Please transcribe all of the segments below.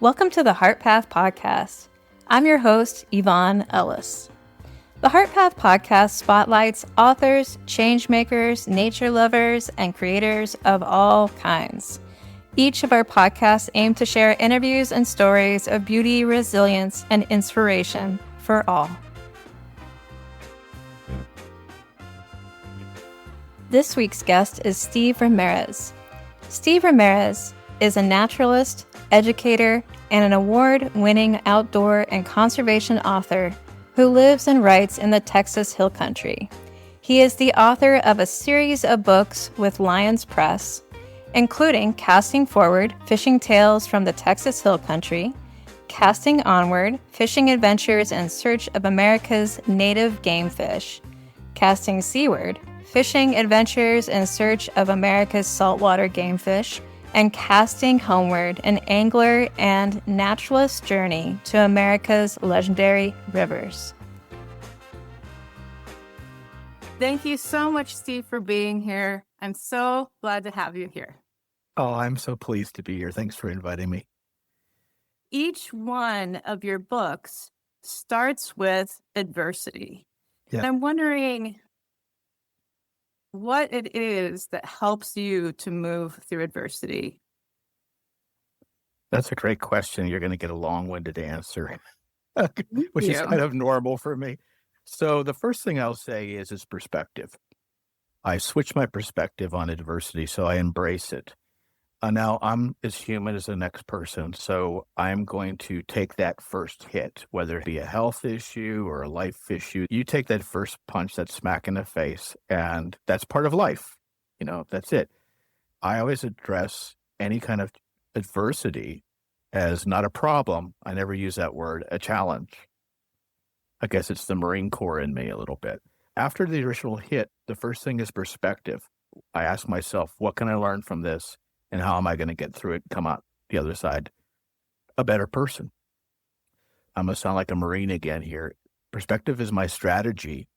Welcome to the Heart Path Podcast. I'm your host, Yvonne Ellis. The Heart Path Podcast spotlights authors, changemakers, nature lovers, and creators of all kinds. Each of our podcasts aim to share interviews and stories of beauty, resilience, and inspiration for all. This week's guest is Steve Ramirez. Steve Ramirez is a naturalist, educator, and an award-winning outdoor and conservation author who lives and writes in the Texas Hill Country. He is the author of a series of books with Lions Press, including Casting Forward, Fishing Tales from the Texas Hill Country, Casting Onward, Fishing Adventures in Search of America's Native Game Fish, Casting Seaward, Fishing Adventures in Search of America's Saltwater Game Fish, and Casting Homeward, an angler and naturalist journey to America's legendary rivers. Thank you so much, Steve, for being here. I'm so glad to have you here. Oh, I'm so pleased to be here. Thanks for inviting me. Each one of your books starts with adversity. Yeah. And I'm wondering what it is that helps you to move through adversity. That's a great question. You're going to get a long-winded answer, which is Yeah. kind of normal for me. So the first thing I'll say is perspective. I switch my perspective on adversity, so I embrace it. Now, I'm as human as the next person, so I'm going to take that first hit, whether it be a health issue or a life issue. You take that first punch, that smack in the face, and that's part of life. That's it. I always address any kind of adversity as not a problem. I never use that word, a challenge. I guess it's the Marine Corps in me a little bit. After the initial hit, the first thing is perspective. I ask myself, what can I learn from this? And how am I going to get through it and come out the other side a better person? I'm going to sound like a Marine again here. Perspective is my strategy.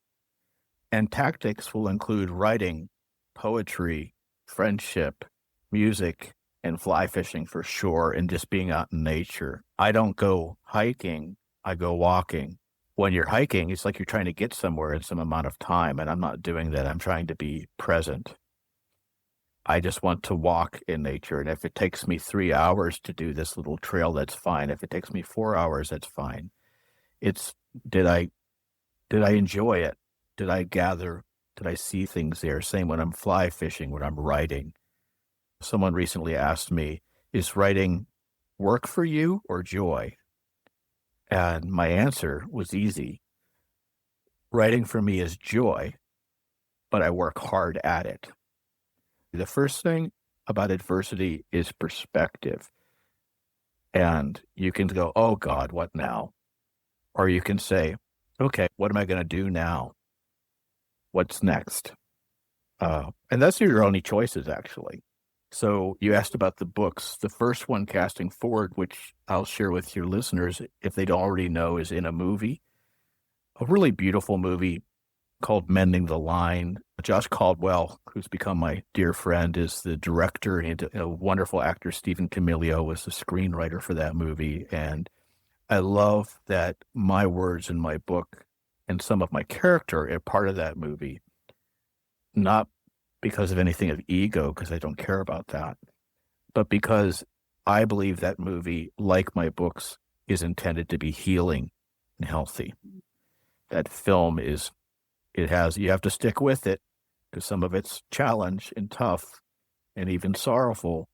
And tactics will include writing, poetry, friendship, music, and fly fishing for sure, and just being out in nature. I don't go hiking, I go walking. When you're hiking, it's like you're trying to get somewhere in some amount of time, and I'm not doing that. I'm trying to be present. I just want to walk in nature. And if it takes me 3 hours to do this little trail, that's fine. If it takes me 4 hours, that's fine. Did I enjoy it? Did I gather? Did I see things there? Same when I'm fly fishing, when I'm writing. Someone recently asked me, is writing work for you or joy? And my answer was easy. Writing for me is joy, but I work hard at it. The first thing about adversity is perspective. And you can go, oh God, what now? Or you can say, okay, what am I going to do now? What's next? And that's your only choices, actually. So you asked about the books. The first one, Casting Forward, which I'll share with your listeners, if they don't already know, is in a movie, a really beautiful movie called Mending the Line. Josh Caldwell, who's become my dear friend, is the director, and a wonderful actor, Stephen Camilio, was the screenwriter for that movie. And I love that my words in my book and some of my character are part of that movie, not because of anything of ego, because I don't care about that, but because I believe that movie, like my books, is intended to be healing and healthy. That film you have to stick with it, because some of it's challenge and tough and even sorrowful,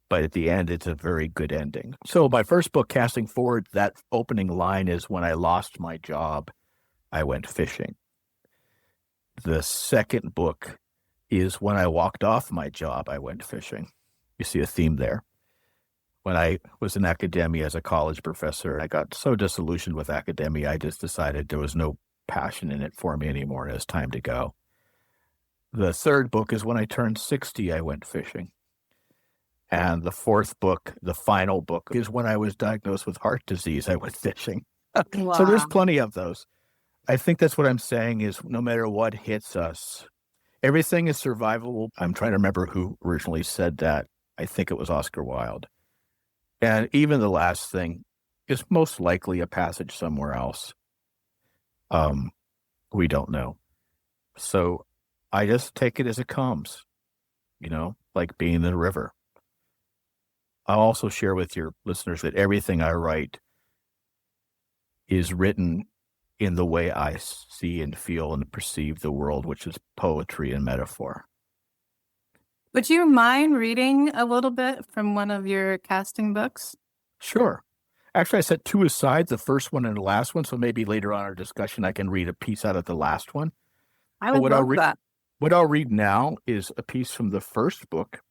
but at the end, it's a very good ending. So my first book, Casting Forward, that opening line is, when I lost my job, I went fishing. The second book is, when I walked off my job, I went fishing. You see a theme there. When I was in academia as a college professor, I got so disillusioned with academia, I just decided there was no passion in it for me anymore, and it was time to go. The third book is, when I turned 60, I went fishing. And the fourth book, the final book, is, when I was diagnosed with heart disease, I went fishing. Wow. So there's plenty of those. I think that's what I'm saying is, no matter what hits us, everything is survivable. I'm trying to remember who originally said that. I think it was Oscar Wilde. And even the last thing is most likely a passage somewhere else. Um, we don't know. So I just take it as it comes, like being in the river. I'll also share with your listeners that everything I write is written in the way I see and feel and perceive the world, which is poetry and metaphor. Would you mind reading a little bit from one of your casting books? Sure. Actually, I set two aside, the first one and the last one, so maybe later on in our discussion I can read a piece out of the last one. I would love that. What I'll read now is a piece from the first book.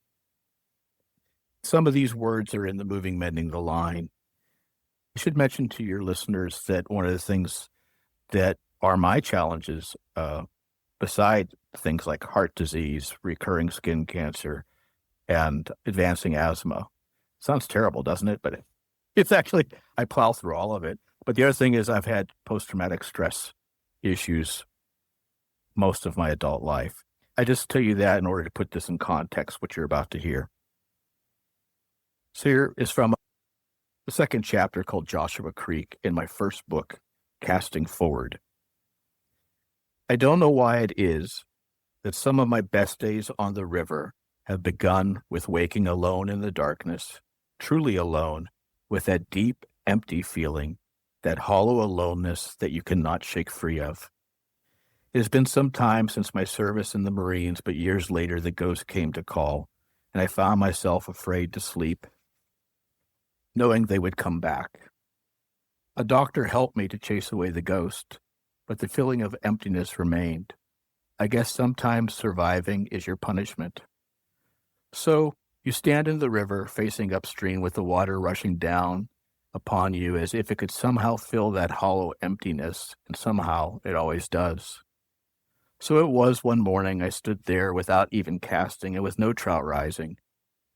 Some of these words are in the Moving Mending the Line. I should mention to your listeners that one of the things that are my challenges, beside things like heart disease, recurring skin cancer, and advancing asthma. Sounds terrible, doesn't it? But it's actually, I plow through all of it. But the other thing is I've had post-traumatic stress issues most of my adult life. I just tell you that in order to put this in context, what you're about to hear. So here is from the second chapter called Joshua Creek in my first book, Casting Forward. I don't know why it is that some of my best days on the river have begun with waking alone in the darkness, truly alone, with that deep, empty feeling, that hollow aloneness that you cannot shake free of. It has been some time since my service in the Marines, but years later the ghost came to call, and I found myself afraid to sleep, knowing they would come back. A doctor helped me to chase away the ghost, but the feeling of emptiness remained. I guess sometimes surviving is your punishment. So you stand in the river facing upstream with the water rushing down upon you as if it could somehow fill that hollow emptiness, and somehow it always does. So it was one morning I stood there without even casting and with no trout rising,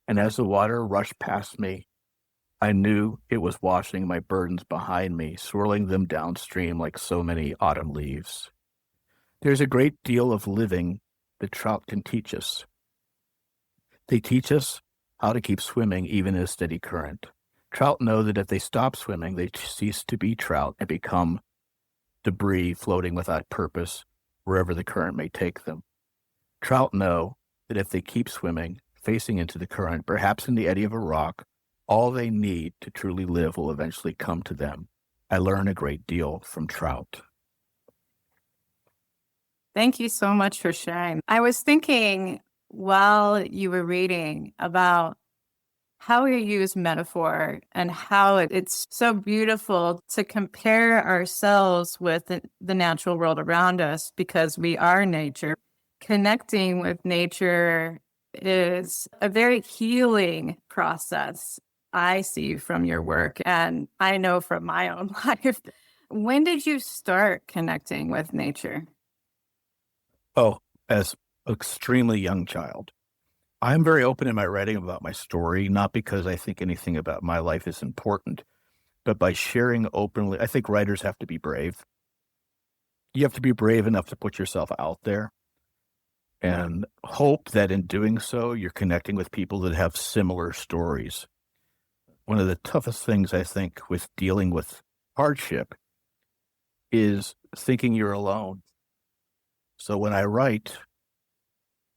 and as the water rushed past me, I knew it was washing my burdens behind me, swirling them downstream like so many autumn leaves. There's a great deal of living that trout can teach us. They teach us how to keep swimming even in a steady current. Trout know that if they stop swimming, they cease to be trout and become debris floating without purpose wherever the current may take them. Trout know that if they keep swimming, facing into the current, perhaps in the eddy of a rock, all they need to truly live will eventually come to them. I learn a great deal from trout. Thank you so much for sharing. I was thinking while you were reading about how you use metaphor and how it's so beautiful to compare ourselves with the natural world around us because we are nature. Connecting with nature is a very healing process. I see from your work, and I know from my own life. When did you start connecting with nature? Oh, as an extremely young child. I'm very open in my writing about my story, not because I think anything about my life is important, but by sharing openly. I think writers have to be brave. You have to be brave enough to put yourself out there and hope that in doing so, you're connecting with people that have similar stories. One of the toughest things, I think, with dealing with hardship is thinking you're alone. So when I write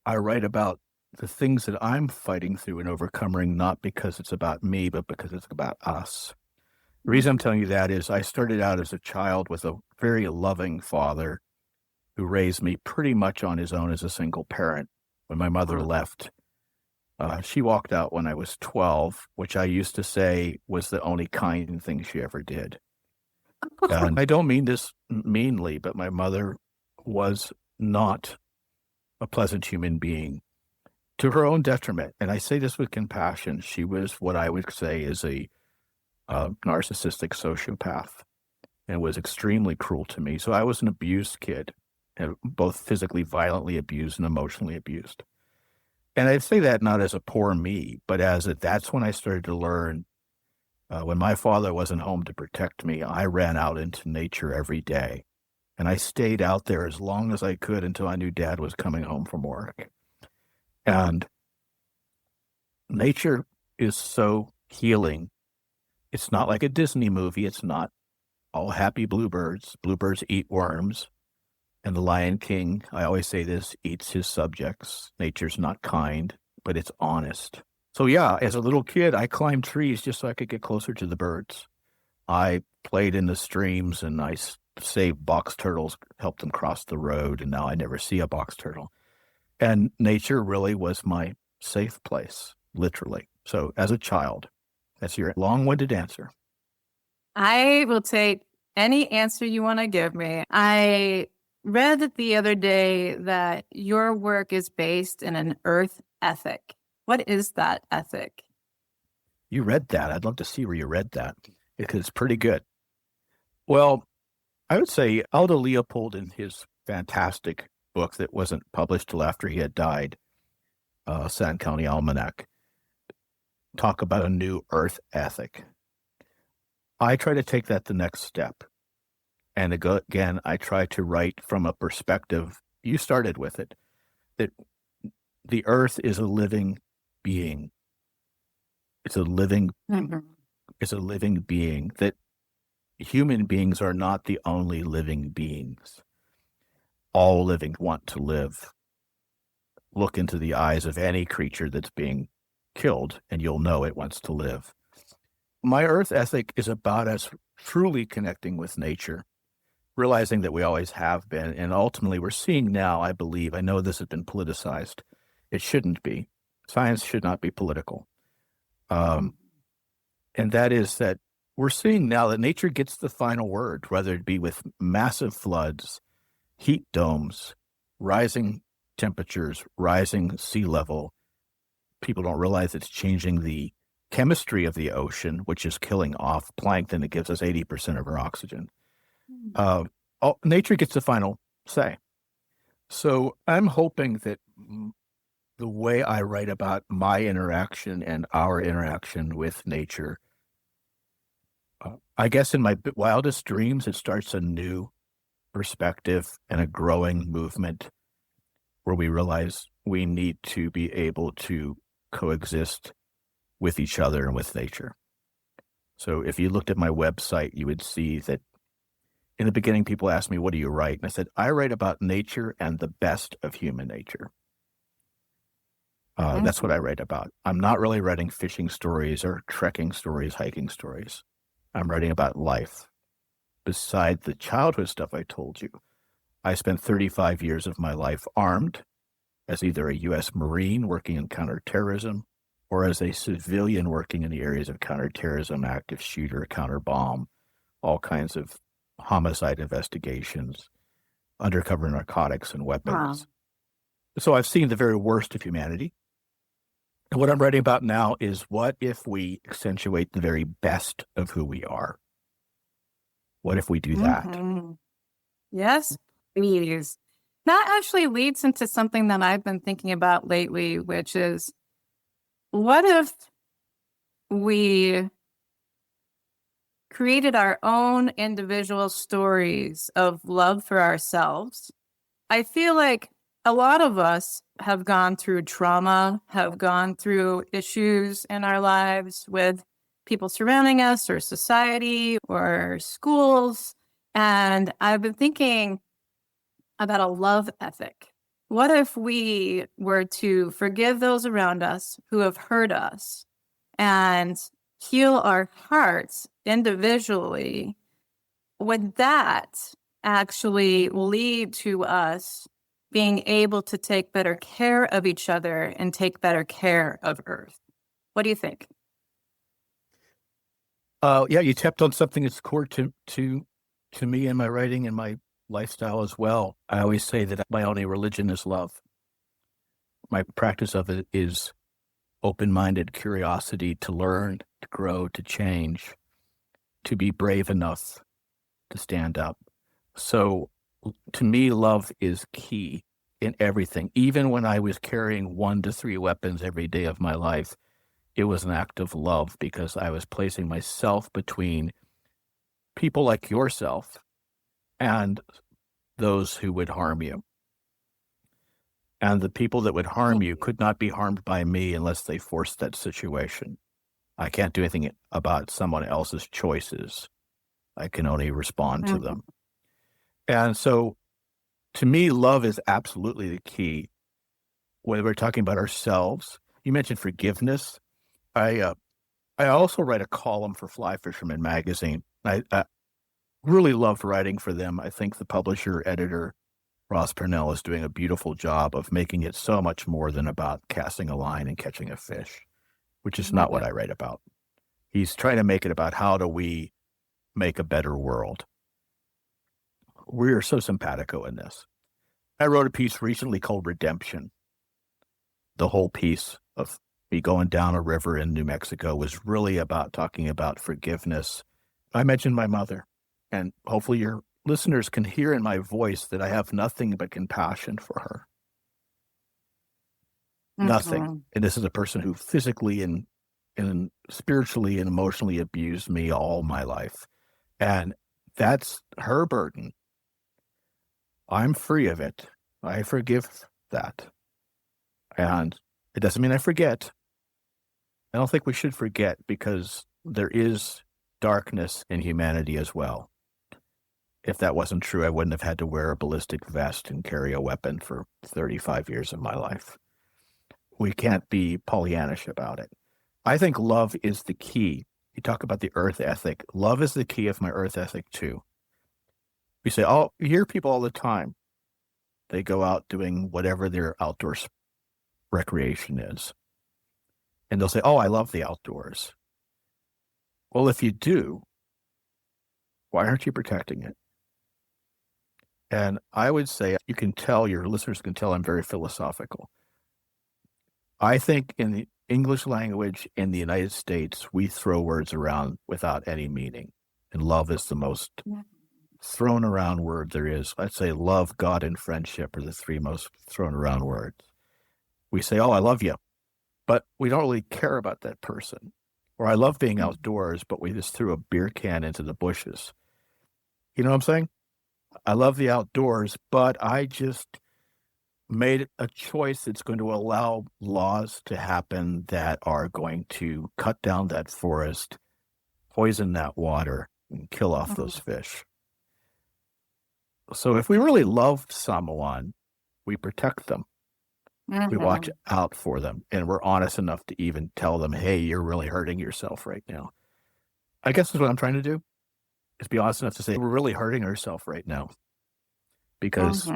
about the things that I'm fighting through and overcoming, not because it's about me, but because it's about us. The reason I'm telling you that is I started out as a child with a very loving father who raised me pretty much on his own as a single parent. When my mother left, she walked out when I was 12, which I used to say was the only kind thing she ever did. And I don't mean this meanly, but my mother was not a pleasant human being, to her own detriment. And I say this with compassion. She was what I would say is a narcissistic sociopath and was extremely cruel to me. So I was an abused kid, both physically violently abused and emotionally abused. And I say that not as a poor me, but as that's when I started to learn. When my father wasn't home to protect me, I ran out into nature every day. And I stayed out there as long as I could until I knew Dad was coming home from work. And nature is so healing It's not like a Disney movie. It's not all happy bluebirds. Bluebirds eat worms. And the Lion King, I always say this, eats his subjects. Nature's not kind, but it's honest. So yeah, as a little kid, I climbed trees just so I could get closer to the birds. I played in the streams and I saved box turtles, helped them cross the road, and now I never see a box turtle. And nature really was my safe place, literally. So as a child, that's your long-winded answer. I will take any answer you want to give me. I read the other day that your work is based in an earth ethic. What is that ethic? You read that. I'd love to see where you read that because it's pretty good. Well, I would say Aldo Leopold in his fantastic book that wasn't published till after he had died, San County Almanac, talk about a new earth ethic. I try to take that the next step. And again, I try to write from a perspective, you started with it, that the earth is a living being. It's a living, it's a living being, that human beings are not the only living beings. All living want to live. Look into the eyes of any creature that's being killed, and you'll know it wants to live. My earth ethic is about us truly connecting with nature, realizing that we always have been, and ultimately we're seeing now, I believe, I know this has been politicized. It shouldn't be. Science should not be political. And that is that we're seeing now that nature gets the final word, whether it be with massive floods, heat domes, rising temperatures, rising sea level. People don't realize it's changing the chemistry of the ocean, which is killing off plankton that gives us 80% of our oxygen. Nature gets the final say. So I'm hoping that the way I write about my interaction and our interaction with nature, I guess in my wildest dreams, it starts a new perspective and a growing movement where we realize we need to be able to coexist with each other and with nature. So if you looked at my website, you would see that in the beginning, people asked me, what do you write? And I said, I write about nature and the best of human nature. That's what I write about. I'm not really writing fishing stories or trekking stories, hiking stories. I'm writing about life. Beside the childhood stuff I told you, I spent 35 years of my life armed as either a U.S. Marine working in counterterrorism or as a civilian working in the areas of counterterrorism, active shooter, counter bomb, all kinds of homicide investigations, undercover narcotics and weapons. Wow. So I've seen the very worst of humanity. And what I'm writing about now is what if we accentuate the very best of who we are? What if we do that? Yes, please. That actually leads into something that I've been thinking about lately, which is what if we created our own individual stories of love for ourselves? I feel like a lot of us have gone through trauma, have gone through issues in our lives with people surrounding us or society or schools. And I've been thinking about a love ethic. What if we were to forgive those around us who have hurt us and heal our hearts individually? Would that actually lead to us being able to take better care of each other and take better care of Earth? What do you think? Yeah, you tapped on something that's core to me and my writing and my lifestyle as well. I always say that my only religion is love. My practice of it is open-minded curiosity to learn, to grow, to change, to be brave enough to stand up. So to me, love is key in everything. Even when I was carrying 1 to 3 weapons every day of my life, it was an act of love because I was placing myself between people like yourself and those who would harm you. And the people that would harm you could not be harmed by me unless they forced that situation. I can't do anything about someone else's choices. I can only respond to them. And so to me, love is absolutely the key when we're talking about ourselves. You mentioned forgiveness. I also write a column for Fly Fisherman magazine. I really loved writing for them. I think the publisher, editor, Ross Purnell, is doing a beautiful job of making it so much more than about casting a line and catching a fish, which is not what I write about. He's trying to make it about how do we make a better world. We are so simpatico in this. I wrote a piece recently called Redemption. The whole piece of me going down a river in New Mexico was really about talking about forgiveness. I mentioned my mother, and hopefully your listeners can hear in my voice that I have nothing but compassion for her. Nothing. And this is a person who physically and spiritually and emotionally abused me all my life. And that's her burden. I'm free of it. I forgive that. And it doesn't mean I forget. I don't think we should forget, because there is darkness in humanity as well. If that wasn't true, I wouldn't have had to wear a ballistic vest and carry a weapon for 35 years of my life. We can't be Pollyannish about it. I think love is the key. You talk about the earth ethic. Love is the key of my earth ethic too. We say, oh, you hear people all the time. They go out doing whatever their outdoor recreation is. And they'll say, oh, I love the outdoors. Well, if you do, why aren't you protecting it? And I would say, you can tell, your listeners can tell I'm very philosophical. I think in the English language in the United States, we throw words around without any meaning. And love is the most thrown around word there is. I'd say love, God, and friendship are the three most thrown around words. We say, oh, I love you, but we don't really care about that person. Or I love being outdoors, but we just threw a beer can into the bushes. You know what I'm saying? I love the outdoors, but I just made a choice that's going to allow laws to happen that are going to cut down that forest, poison that water, and kill off those fish. So if we really loved someone, we protect them. We watch out for them, and we're honest enough to even tell them, hey, you're really hurting yourself right now. I guess that's what I'm trying to do, is be honest enough to say, we're really hurting ourselves right now, because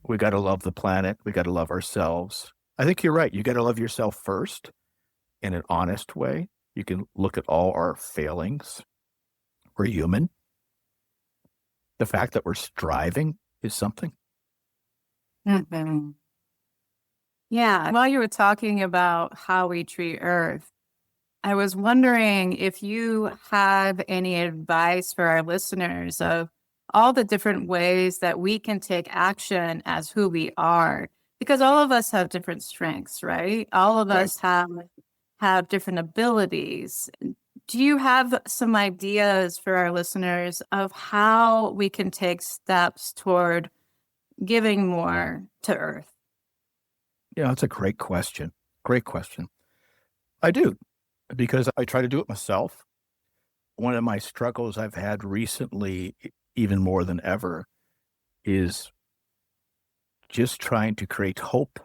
we got to love the planet. We got to love ourselves. I think you're right. You got to love yourself first in an honest way. You can look at all our failings. We're human. The fact that we're striving is something. Yeah. While you were talking about how we treat Earth, I was wondering if you have any advice for our listeners of all the different ways that we can take action as who we are, because all of us have different strengths, right? All of us have different abilities. Do you have some ideas for our listeners of how we can take steps toward giving more to Earth? Yeah, that's a great question. Great question. I do, because I try to do it myself. One of my struggles I've had recently, even more than ever, is just trying to create hope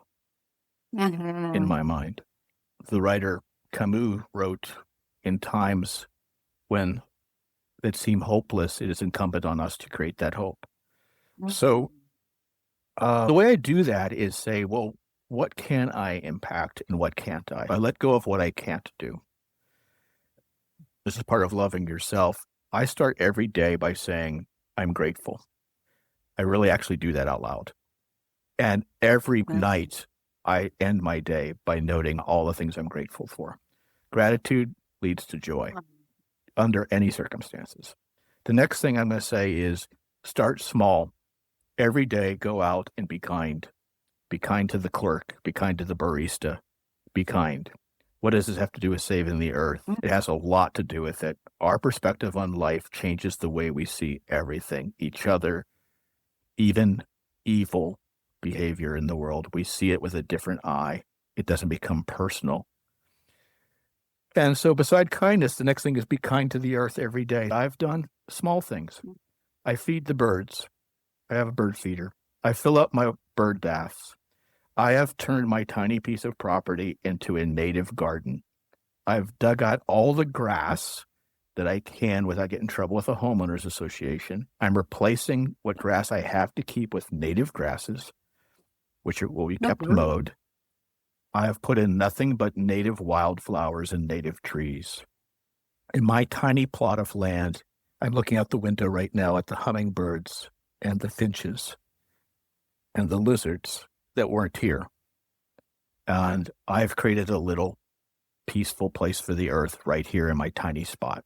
in my mind. The writer Camus wrote, in times when it seemed hopeless, it is incumbent on us to create that hope. So the way I do that is say, well, what can I impact and what can't I? I let go of what I can't do. This is part of loving yourself. I start every day by saying, I'm grateful. I really actually do that out loud. And every night, I end my day by noting all the things I'm grateful for. Gratitude leads to joy under any circumstances. The next thing I'm going to say is start small. Every day, go out and be kind. Be kind to the clerk. Be kind to the barista. Be kind. What does this have to do with saving the earth? It has a lot to do with it. Our perspective on life changes the way we see everything, each other, even evil behavior in the world. We see it with a different eye. It doesn't become personal. And so beside kindness, the next thing is be kind to the earth every day. I've done small things. I feed the birds. I have a bird feeder. I fill up my bird baths. I have turned my tiny piece of property into a native garden. I've dug out all the grass that I can without getting in trouble with a homeowners association. I'm replacing what grass I have to keep with native grasses, which will be kept mowed. I have put in nothing but native wildflowers and native trees. In my tiny plot of land, I'm looking out the window right now at the hummingbirds and the finches and the lizards that weren't here. And I've created a little peaceful place for the earth right here in my tiny spot.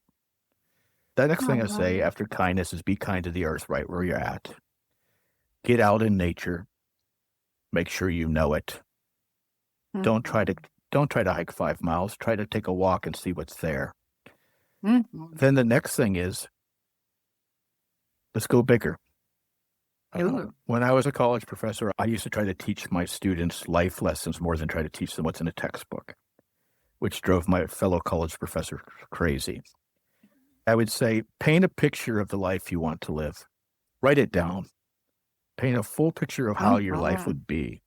The next thing I say after kindness is be kind to the earth right where you're at. Get out in nature. Make sure you know it. Don't try to hike 5 miles. Try to take a walk and see what's there. Then the next thing is, let's go bigger. When I was a college professor, I used to try to teach my students life lessons more than try to teach them what's in a textbook, which drove my fellow college professor crazy. I would say, paint a picture of the life you want to live. Write it down. Paint a full picture of how your life would be.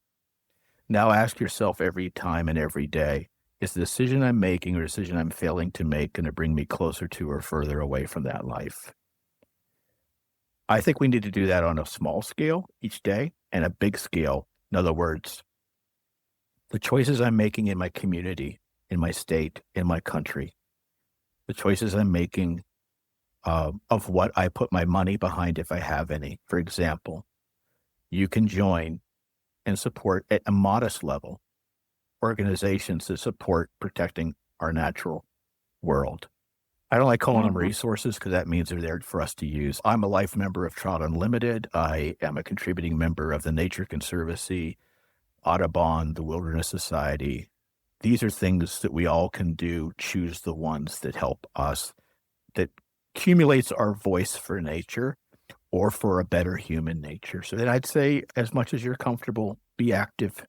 Now ask yourself every time and every day, is the decision I'm making or decision I'm failing to make going to bring me closer to or further away from that life? I think we need to do that on a small scale each day and a big scale. In other words, the choices I'm making in my community, in my state, in my country, the choices I'm making of what I put my money behind if I have any. For example, you can join and support at a modest level organizations that support protecting our natural world. I don't like calling them resources because that means they're there for us to use. I'm a life member of Trout Unlimited. I am a contributing member of the Nature Conservancy, Audubon, the Wilderness Society. These are things that we all can do. Choose the ones that help us, that accumulates our voice for nature or for a better human nature. So then I'd say, as much as you're comfortable, be active,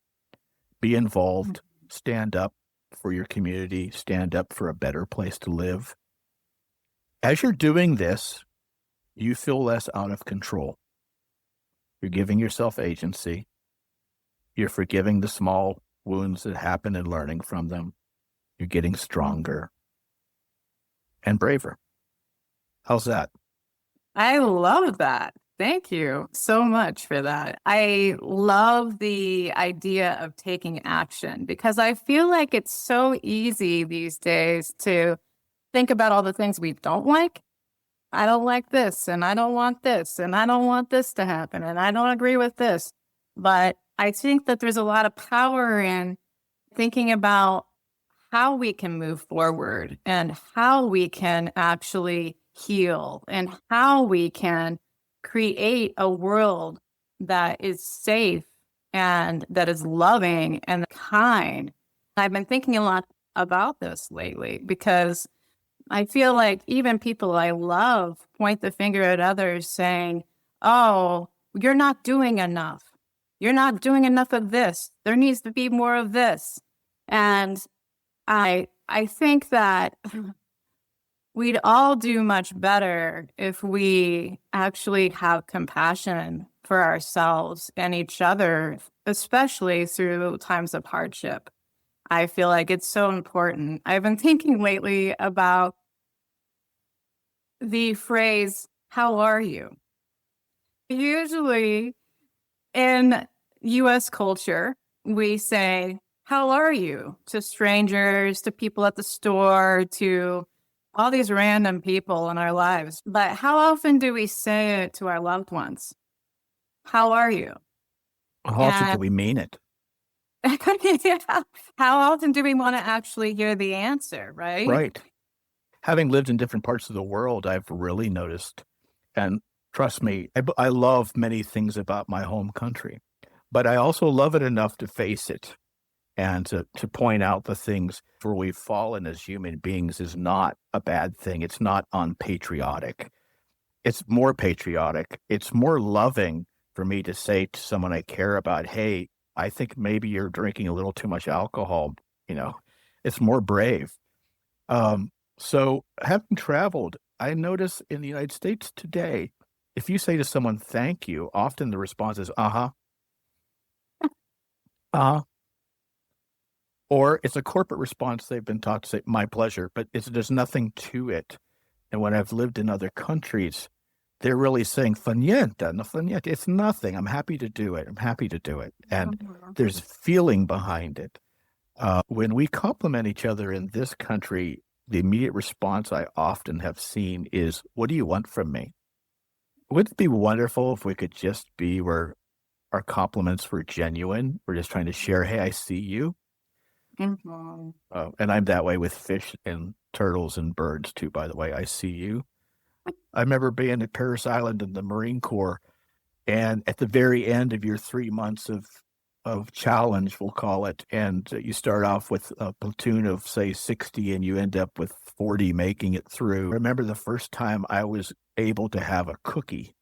be involved, stand up for your community, stand up for a better place to live. As you're doing this, you feel less out of control. You're giving yourself agency. You're forgiving the small wounds that happen and learning from them. You're getting stronger and braver. How's that? I love that. Thank you so much for that. I love the idea of taking action because I feel like it's so easy these days to think about all the things we don't like. I don't like this, and I don't want this, and I don't want this to happen, and I don't agree with this. But I think that there's a lot of power in thinking about how we can move forward and how we can actually heal and how we can create a world that is safe and that is loving and kind. I've been thinking a lot about this lately because I feel like even people I love point the finger at others saying, oh, you're not doing enough. You're not doing enough of this. There needs to be more of this. And I think that we'd all do much better if we actually have compassion for ourselves and each other, especially through times of hardship. I feel like it's so important. I've been thinking lately about the phrase, how are you? Usually in U.S. culture, we say, how are you? To strangers, to people at the store, to all these random people in our lives. But how often do we say it to our loved ones? How are you? How often do we mean it? Yeah. How often do we want to actually hear the answer, right? Right. Having lived in different parts of the world, I've really noticed, and trust me, I love many things about my home country, but I also love it enough to face it and to point out the things where we've fallen as human beings is not a bad thing. It's not unpatriotic. It's more patriotic. It's more loving for me to say to someone I care about, hey, I think maybe you're drinking a little too much alcohol. It's more brave. So having traveled, I notice in the United States today, if you say to someone, thank you, often the response is, uh-huh, uh-huh. Or it's a corporate response. They've been taught to say, my pleasure, but there's nothing to it. And when I've lived in other countries, they're really saying, fa niente, no fa niente. It's nothing. I'm happy to do it. I'm happy to do it. And there's feeling behind it. When we compliment each other in this country, the immediate response I often have seen is, what do you want from me? Wouldn't it be wonderful if we could just be where our compliments were genuine? We're just trying to share, hey, I see you. Mhm. And I'm that way with fish and turtles and birds too, by the way. I see you. I remember being at Parris Island in the Marine Corps, and at the very end of your 3 months of challenge, we'll call it, and you start off with a platoon of, say, 60, and you end up with 40 making it through. I remember the first time I was able to have a cookie.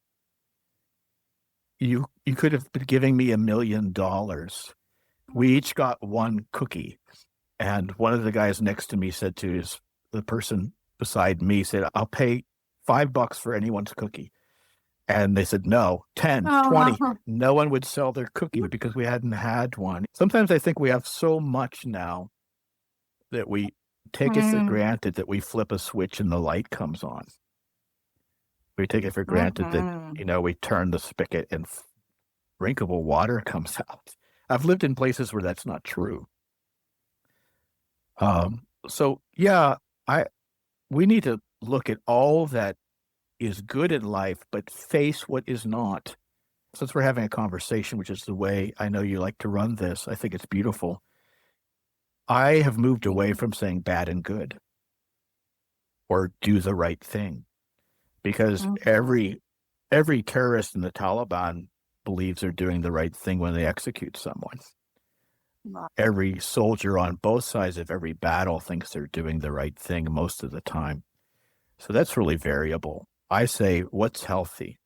You could have been giving me $1 million. We each got one cookie. And one of the guys next to me said to the person beside me, said, I'll pay $5 for anyone's cookie. And they said, no, 10, 20. No one would sell their cookie because we hadn't had one. Sometimes I think we have so much now that we take it for granted that we flip a switch and the light comes on. We take it for granted that, we turn the spigot and drinkable water comes out. I've lived in places where that's not true. So yeah, we need to look at all that is good in life, but face what is not. Since we're having a conversation, which is the way I know you like to run this, I think it's beautiful. I have moved away from saying bad and good or do the right thing, because every terrorist in the Taliban believes they're doing the right thing when they execute someone. Every soldier on both sides of every battle thinks they're doing the right thing most of the time. So that's really variable. I say, what's healthy?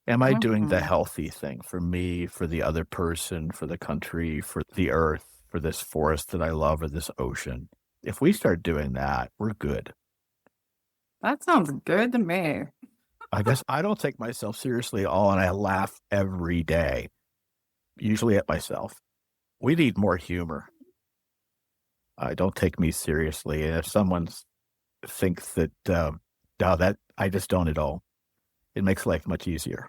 Am I doing the healthy thing for me, for the other person, for the country, for the earth, for this forest that I love, or this ocean? If we start doing that, we're good. That sounds good to me. I guess I don't take myself seriously at all, and I laugh every day, usually at myself. We need more humor. Don't take me seriously. And if someone thinks that, that I just don't at all, it makes life much easier.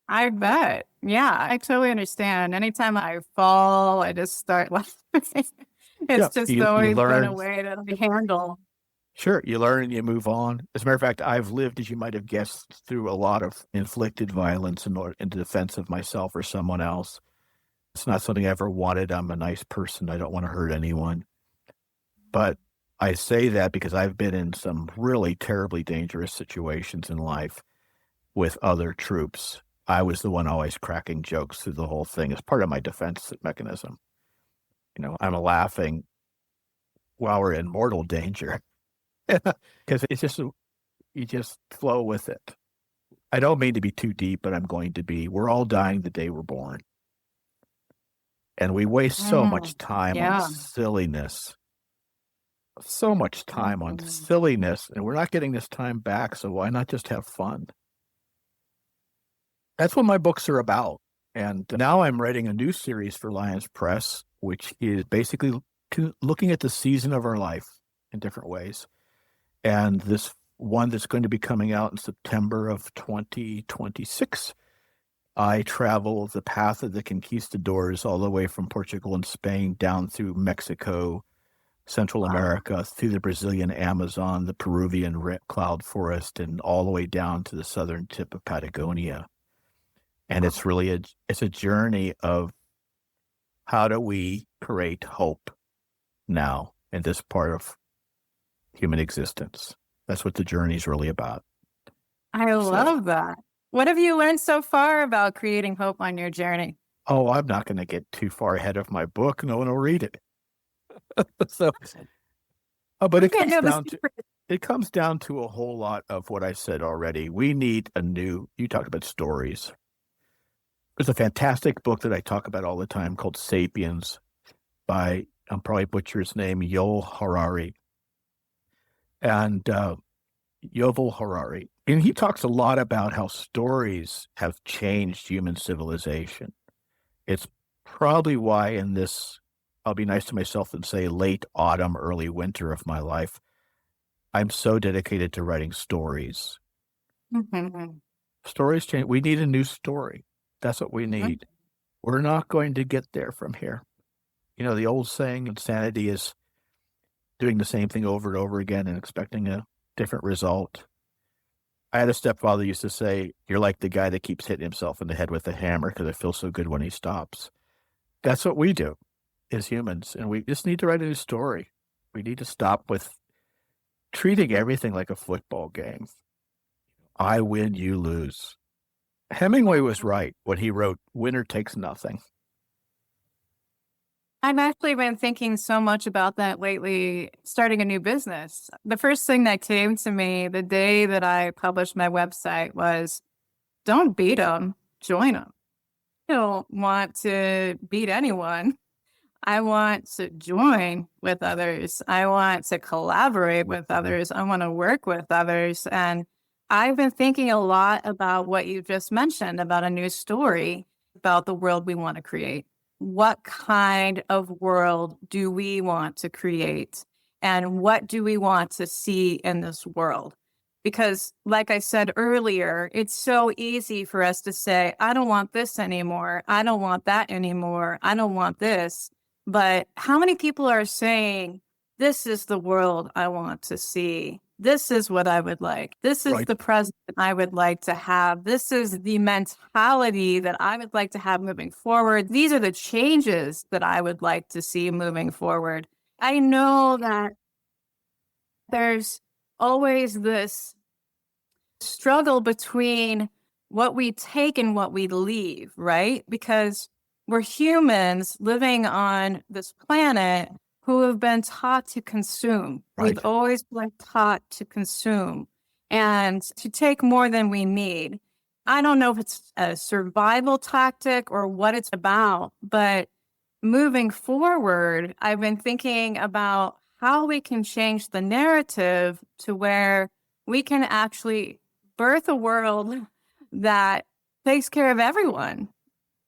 I bet. Yeah, I totally understand. Anytime I fall, I just start laughing. It's just always been a way to handle. Sure, you learn and you move on. As a matter of fact, I've lived, as you might have guessed, through a lot of inflicted violence in defense of myself or someone else. It's not something I ever wanted. I'm a nice person. I don't want to hurt anyone. But I say that because I've been in some really terribly dangerous situations in life with other troops. I was the one always cracking jokes through the whole thing as part of my defense mechanism. I'm laughing while we're in mortal danger because it's just, you just flow with it. I don't mean to be too deep, but I'm going to be. We're all dying the day we're born. And we waste so much time on silliness. So much time on silliness, and we're not getting this time back, so why not just have fun? That's what my books are about. And now I'm writing a new series for Lions Press, which is basically looking at the season of our life in different ways. And this one that's going to be coming out in September of 2026, I travel the path of the conquistadors all the way from Portugal and Spain down through Mexico, Central America, through the Brazilian Amazon, the Peruvian cloud forest, and all the way down to the southern tip of Patagonia. And it's really a journey of how do we create hope now in this part of human existence. That's what the journey is really about. I love that. What have you learned so far about creating hope on your journey? Oh, I'm not going to get too far ahead of my book. No one will read it. But it comes down to a whole lot of what I said already. We need you talked about stories. There's a fantastic book that I talk about all the time called Sapiens by, I'll probably butcher his name, Yuval Harari. And Yuval Harari. And he talks a lot about how stories have changed human civilization. It's probably why in this, I'll be nice to myself and say late autumn, early winter of my life, I'm so dedicated to writing stories. Mhm. Stories change. We need a new story. That's what we need. We're not going to get there from here. You know, the old saying, insanity is doing the same thing over and over again and expecting a different result. I had a stepfather who used to say, you're like the guy that keeps hitting himself in the head with a hammer because it feels so good when he stops. That's what we do as humans. And we just need to write a new story. We need to stop with treating everything like a football game. I win, you lose. Hemingway was right when he wrote, winner takes nothing. I've actually been thinking so much about that lately, starting a new business. The first thing that came to me the day that I published my website was, don't beat them, join them. I don't want to beat anyone. I want to join with others. I want to collaborate with others. I want to work with others. And I've been thinking a lot about what you just mentioned about a new story about the world we want to create. What kind of world do we want to create? And what do we want to see in this world? Because, like I said earlier, it's so easy for us to say, I don't want this anymore. I don't want that anymore. I don't want this. But how many people are saying, this is the world I want to see? This is what I would like. This is Right. the president I would like to have. This is the mentality that I would like to have moving forward. These are the changes that I would like to see moving forward. I know that there's always this struggle between what we take and what we leave, right? Because we're humans living on this planet who have been taught to consume. Right. We've always been taught to consume and to take more than we need. I don't know if it's a survival tactic or what it's about, but moving forward, I've been thinking about how we can change the narrative to where we can actually birth a world that takes care of everyone.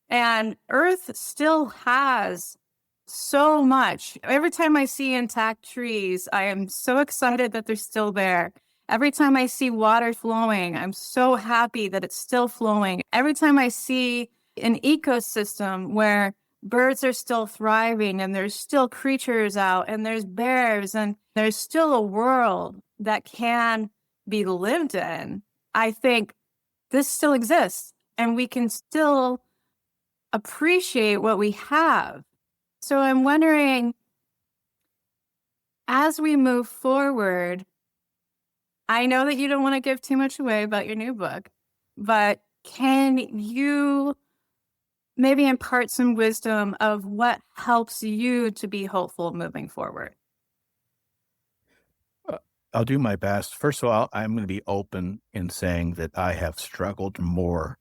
And Earth still has so much. Every time I see intact trees, I am so excited that they're still there. Every time I see water flowing, I'm so happy that it's still flowing. Every time I see an ecosystem where birds are still thriving and there's still creatures out and there's bears and there's still a world that can be lived in, I think this still exists and we can still appreciate what we have. So I'm wondering, as we move forward, I know that you don't want to give too much away about your new book, but can you maybe impart some wisdom of what helps you to be hopeful moving forward? I'll do my best. First of all, I'm going to be open in saying that I have struggled more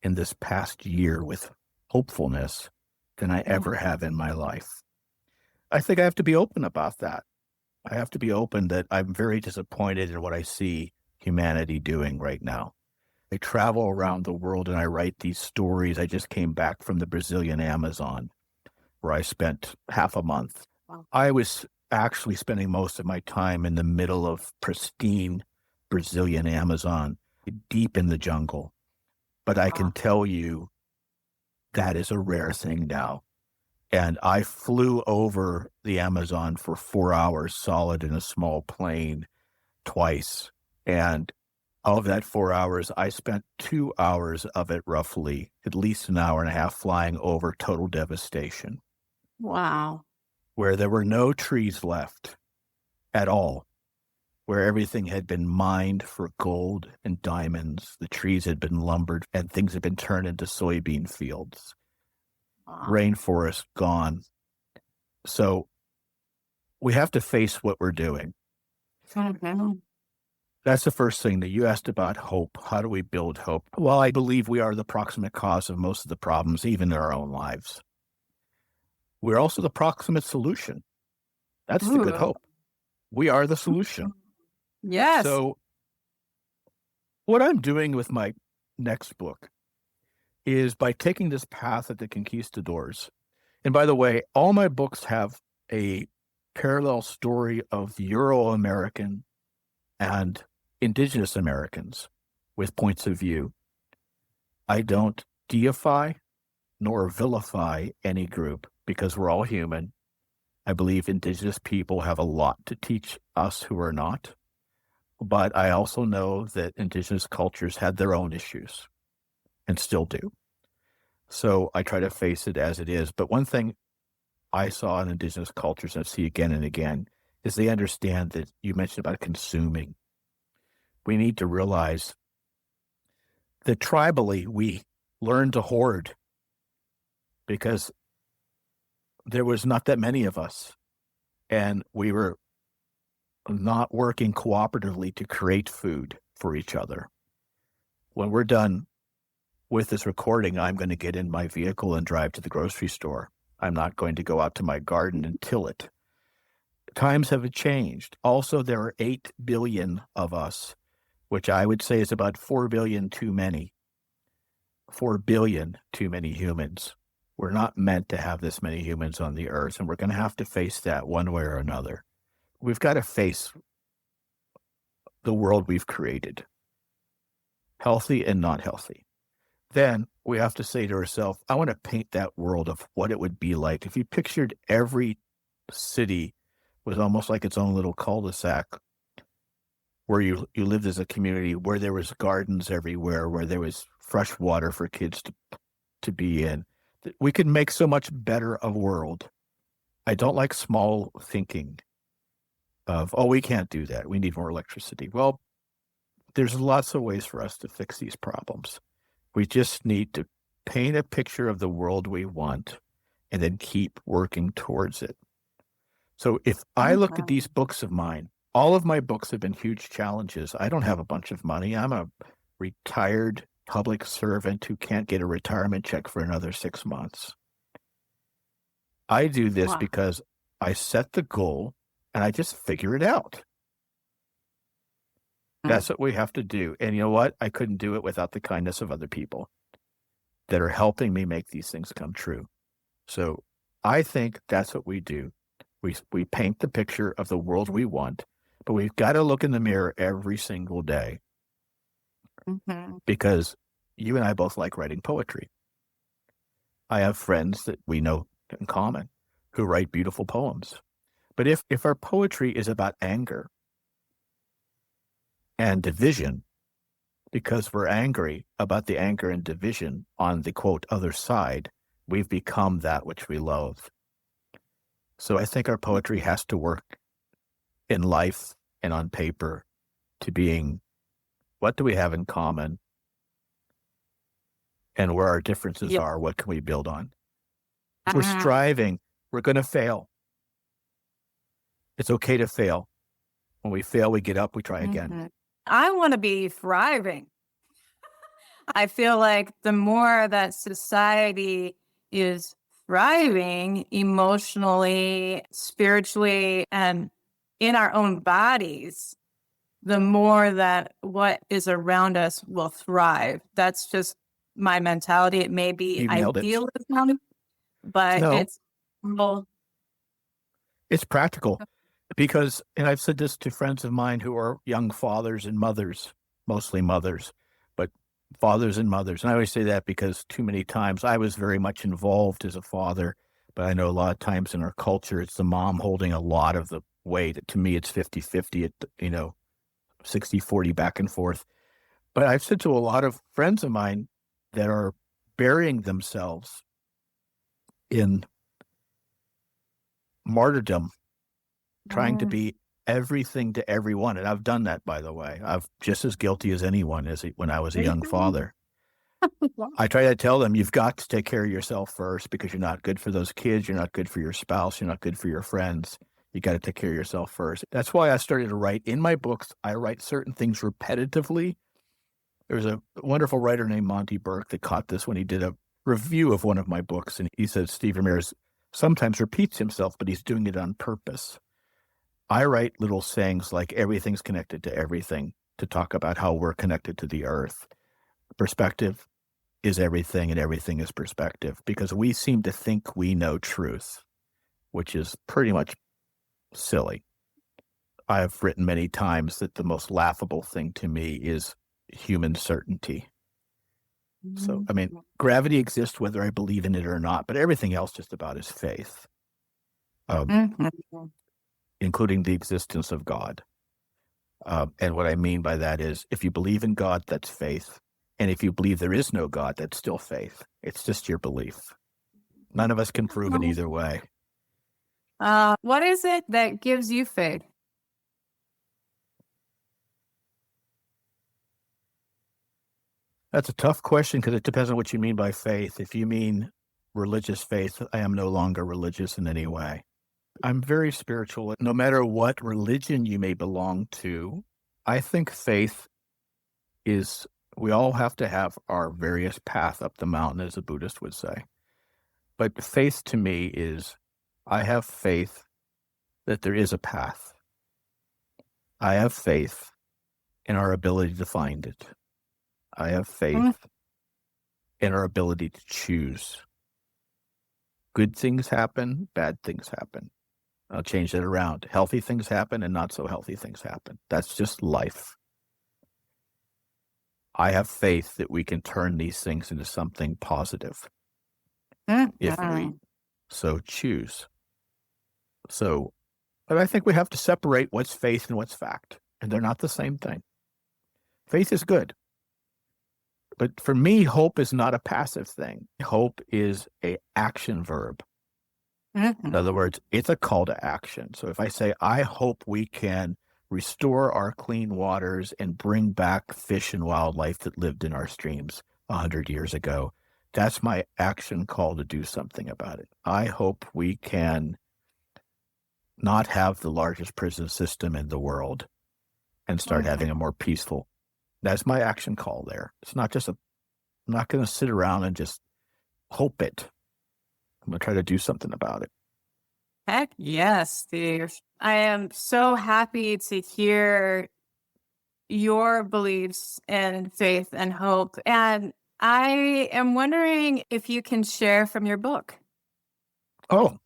in this past year with hopefulness than I ever have in my life. I think I have to be open about that. I have to be open that I'm very disappointed in what I see humanity doing right now. I travel around the world and I write these stories. I just came back from the Brazilian Amazon, where I spent half a month. Wow. I was actually spending most of my time in the middle of pristine Brazilian Amazon, deep in the jungle. But I can tell you that is a rare thing now. And I flew over the Amazon for 4 hours solid in a small plane twice. And of that 4 hours, I spent 2 hours of it roughly, at least an hour and a half, flying over total devastation. Wow. Where there were no trees left at all, where everything had been mined for gold and diamonds. The trees had been lumbered and things had been turned into soybean fields. Wow. Rainforest gone. So we have to face what we're doing. Mhm. That's the first thing that you asked about hope. How do we build hope? Well, I believe we are the proximate cause of most of the problems, even in our own lives. We're also the proximate solution. That's the good Ooh. hope. We are the solution. Yes. So what I'm doing with my next book is by taking this path of the conquistadors. And by the way, all my books have a parallel story of the Euro-American and Indigenous Americans with points of view. I don't deify nor vilify any group because we're all human. I believe Indigenous people have a lot to teach us who are not. But I also know that Indigenous cultures had their own issues and still do. So I try to face it as it is. But one thing I saw in Indigenous cultures, and I see again and again, is they understand that you mentioned about consuming. We need to realize that tribally we learned to hoard because there was not that many of us, and we were not working cooperatively to create food for each other. When we're done with this recording, I'm going to get in my vehicle and drive to the grocery store. I'm not going to go out to my garden and till it. Times have changed. Also, there are 8 billion of us, which I would say is about 4 billion too many. 4 billion too many humans. We're not meant to have this many humans on the earth, and we're going to have to face that one way or another. We've got to face the world we've created, healthy and not healthy. Then we have to say to ourselves, I want to paint that world of what it would be like if you pictured every city was almost like its own little cul-de-sac where you lived as a community, where there was gardens everywhere, where there was fresh water for kids to be in. We could make so much better a world. I don't like small thinking of, we can't do that. We need more electricity. Well, there's lots of ways for us to fix these problems. We just need to paint a picture of the world we want and then keep working towards it. So if I look at these books of mine, all of my books have been huge challenges. I don't have a bunch of money. I'm a retired public servant who can't get a retirement check for another 6 months. I do this because I set the goal and I just figure it out. That's what we have to do. And you know what? I couldn't do it without the kindness of other people that are helping me make these things come true. So I think that's what we do. We paint the picture of the world we want, but we've got to look in the mirror every single day because you and I both like writing poetry. I have friends that we know in common who write beautiful poems. But if our poetry is about anger and division, because we're angry about the anger and division on the, quote, other side, we've become that which we loathe. So I think our poetry has to work in life and on paper to being, what do we have in common? And where our differences are, what can we build on? We're striving. We're going to fail. It's okay to fail. When we fail, we get up, we try again. I want to be thriving. I feel like the more that society is thriving emotionally, spiritually, and in our own bodies, the more that what is around us will thrive. That's just my mentality. It may be idealism, but it's practical. Because, and I've said this to friends of mine who are young fathers and mothers, mostly mothers, but fathers and mothers. And I always say that because too many times I was very much involved as a father, but I know a lot of times in our culture, it's the mom holding a lot of the weight. To me, it's 50-50, 60-40 back and forth. But I've said to a lot of friends of mine that are burying themselves in martyrdom, trying to be everything to everyone. And I've done that, by the way. I'm just as guilty as anyone when I was a young father. I try to tell them, you've got to take care of yourself first because you're not good for those kids. You're not good for your spouse. You're not good for your friends. You got to take care of yourself first. That's why I started to write in my books. I write certain things repetitively. There's a wonderful writer named Monty Burke that caught this when he did a review of one of my books. And he said, Steve Ramirez sometimes repeats himself, but he's doing it on purpose. I write little sayings like everything's connected to everything to talk about how we're connected to the earth. Perspective is everything and everything is perspective, because we seem to think we know truth, which is pretty much silly. I've written many times that the most laughable thing to me is human certainty. So, I mean, gravity exists whether I believe in it or not, but everything else just about is faith, including the existence of God. And what I mean by that is, if you believe in God, that's faith. And if you believe there is no God, that's still faith. It's just your belief. None of us can prove it either way. What is it that gives you faith? That's a tough question because it depends on what you mean by faith. If you mean religious faith, I am no longer religious in any way. I'm very spiritual. No matter what religion you may belong to, I think faith is, we all have to have our various path up the mountain, as a Buddhist would say. But faith to me is, I have faith that there is a path. I have faith in our ability to find it. I have faith in our ability to choose. Good things happen, bad things happen. I'll change that around. Healthy things happen and not so healthy things happen. That's just life. I have faith that we can turn these things into something positive if we so choose. So, but I think we have to separate what's faith and what's fact, and they're not the same thing. Faith is good. But for me, hope is not a passive thing. Hope is an action verb. In other words, it's a call to action. So if I say, I hope we can restore our clean waters and bring back fish and wildlife that lived in our streams 100 years ago, that's my action call to do something about it. I hope we can not have the largest prison system in the world and start having a more peaceful. That's my action call there. It's not just I'm not going to sit around and just hope it. I'm going to try to do something about it. Heck yes, Steve. I am so happy to hear your beliefs and faith and hope. And I am wondering if you can share from your book. Oh,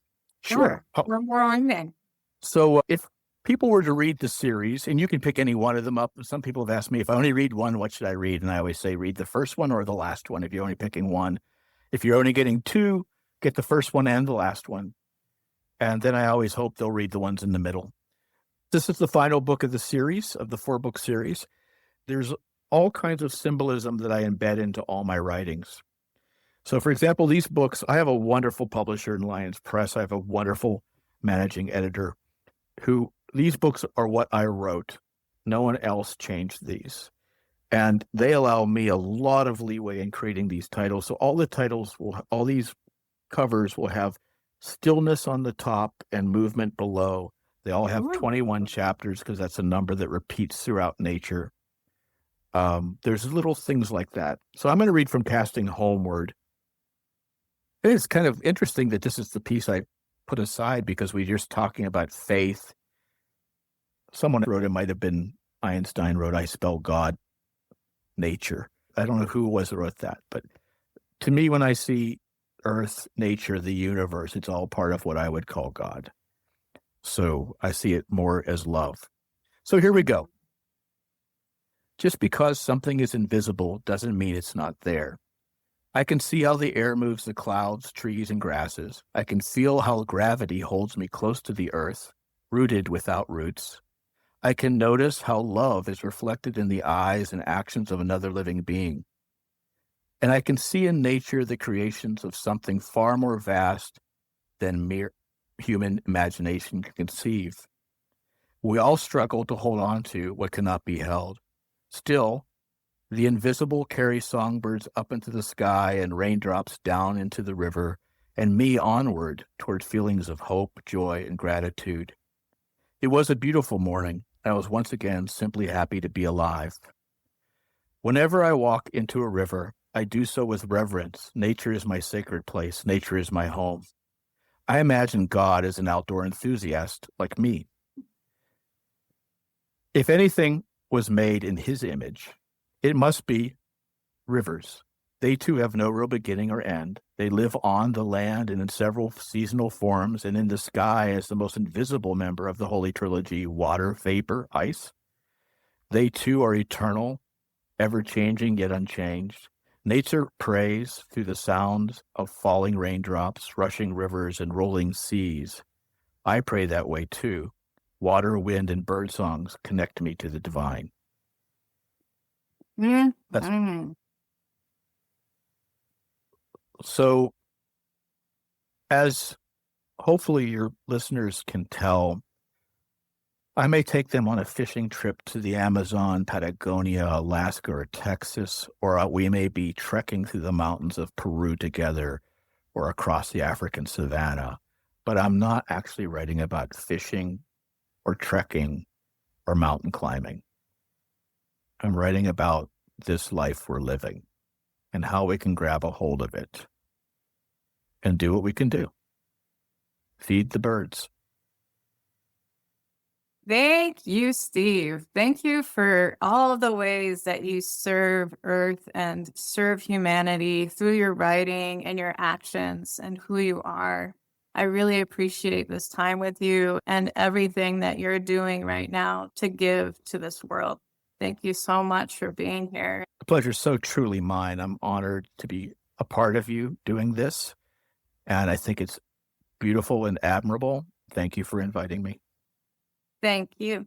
sure. We're more on then. So if people were to read the series, and you can pick any one of them up. Some people have asked me, if I only read one, what should I read? And I always say, read the first one or the last one if you're only picking one. If you're only getting two, get the first one and the last one. And then I always hope they'll read the ones in the middle. This is the final book of the series, of the 4-book series. There's all kinds of symbolism that I embed into all my writings. So, for example, these books, I have a wonderful publisher in Lions Press. I have a wonderful managing editor who, these books are what I wrote. No one else changed these. And they allow me a lot of leeway in creating these titles. So all the titles all these covers will have stillness on the top and movement below. They all have 21 chapters because that's a number that repeats throughout nature. There's little things like that. So I'm going to read from Casting Homeward. It's kind of interesting that this is the piece I put aside because we're just talking about faith. Someone wrote, it might have been Einstein wrote, I spell God, nature. I don't know who it was that wrote that, but to me, when I see Earth, nature, the universe, it's all part of what I would call God. So I see it more as love. So here we go. Just because something is invisible doesn't mean it's not there. I can see how the air moves the clouds, trees, and grasses. I can feel how gravity holds me close to the earth, rooted without roots. I can notice how love is reflected in the eyes and actions of another living being. And I can see in nature the creations of something far more vast than mere human imagination can conceive. We all struggle to hold on to what cannot be held. Still, the invisible carries songbirds up into the sky and raindrops down into the river, and me onward toward feelings of hope, joy, and gratitude. It was a beautiful morning. I was once again simply happy to be alive. Whenever I walk into a river, I do so with reverence. Nature is my sacred place. Nature is my home. I imagine God as an outdoor enthusiast like me. If anything was made in his image, it must be rivers. They too have no real beginning or end. They live on the land and in several seasonal forms, and in the sky as the most invisible member of the Holy Trilogy, water, vapor, ice. They too are eternal, ever-changing yet unchanged. Nature prays through the sounds of falling raindrops, rushing rivers, and rolling seas. I pray that way too. Water, wind, and bird songs connect me to the divine. That's so, as hopefully your listeners can tell, I may take them on a fishing trip to the Amazon, Patagonia, Alaska, or Texas, or we may be trekking through the mountains of Peru together or across the African savanna. But I'm not actually writing about fishing or trekking or mountain climbing. I'm writing about this life we're living and how we can grab a hold of it and do what we can do. Feed the birds. Thank you, Steve. Thank you for all of the ways that you serve Earth and serve humanity through your writing and your actions and who you are. I really appreciate this time with you and everything that you're doing right now to give to this world. Thank you so much for being here. The pleasure is so truly mine. I'm honored to be a part of you doing this, and I think it's beautiful and admirable. Thank you for inviting me. Thank you.